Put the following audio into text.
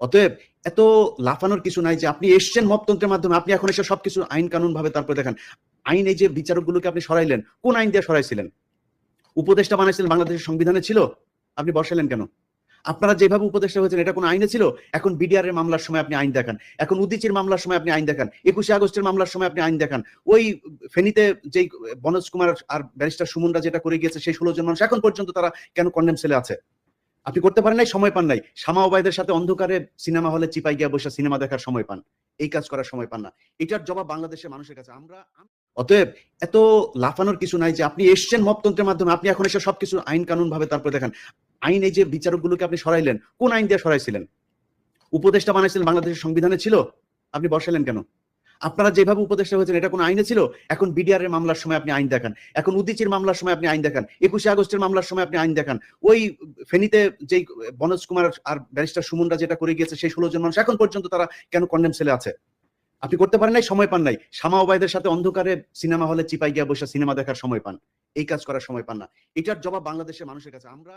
অতএব এত লাফানোর কিছু নাই যে আপনি এসছেন মপতন্ত্রের মাধ্যমে, আপনি এখন এসে সবকিছু আইন কানুন ভাবে তারপরে দেখান। আইন এই যে বিচারকগুলোকে আপনি সরাইলেন, কোন আইন দিয়ে সরাইছিলেন? উপদেষ্টা বানাইছিলেন বাংলাদেশের সংবিধানে ছিল? আপনি বসাইলেন কেন? আপনারা যেভাবে উপদেষ্টা হয়েছেন এটা কোন আইনে ছিল? এখন বিডিআর এর মামলার সময় আপনি আইন দেখান, এখন উদিচির মামলার সময় আপনি আইন দেখান, ২১শে আগস্টের মামলার সময় আপনি আইন দেখান। ওই ফেনীতে যেই বনোজ কুমার আর ব্যারিস্টার সুমনরা যেটা করে গিয়েছে সেই ১৬ জন মানুষ এখন পর্যন্ত তারা কেন কন্ডেম সেলে আছে? আপনি করতে পারেন নাই, সময় পান নাই। শামা ওবায়দের সাথে অন্ধকারে সিনেমা হলে চিপায় গিয়া বসে সিনেমা দেখার সময় পান। এই কাজ করার সময় পান না। এটার জবাব বাংলাদেশের মানুষের কাছে আমরা। অতএব এত লাফানোর কিছু নাই যে আপনি এসছেন মপতন্ত্রের মাধ্যমে, আপনি এখন এসে সবকিছু আইন কানুন ভাবে তারপরে দেখান। আইন এই যে বিচারকগুলোকে আপনি সরাইলেন, কোন আইন দিয়ে সরাইছিলেন? উপদেষ্টা বানাইছিলেন বাংলাদেশের সংবিধানে ছিল? আপনি বসাইলেন কেন? আপনারা যেভাবে উপদেষ্টা হয়েছেন এটা কোন আইনে ছিল? এখন বিডিআর এর মামলার সময় আপনি আইন দেখান, এখন উদিচির মামলার সময় আপনি আইন দেখান, ২১শে আগস্টের মামলার সময় আপনি আইন দেখান। ওই ফেনীতে যেই বনোজ কুমার আর ব্যারিস্টার সুমনরা যেটা করে গিয়েছে সেই ১৬ জন মানুষ এখন পর্যন্ত তারা কেন কন্ডেম সেলে আছে? আপনি করতে পারেন নাই, সময় পান নাই। শামা ওবায়দের সাথে অন্ধকারে সিনেমা হলে চিপায় গিয়া বসে সিনেমা দেখার সময় পান। এই কাজ করার সময় পান না। এটার জবাব বাংলাদেশের মানুষের কাছে আমরা।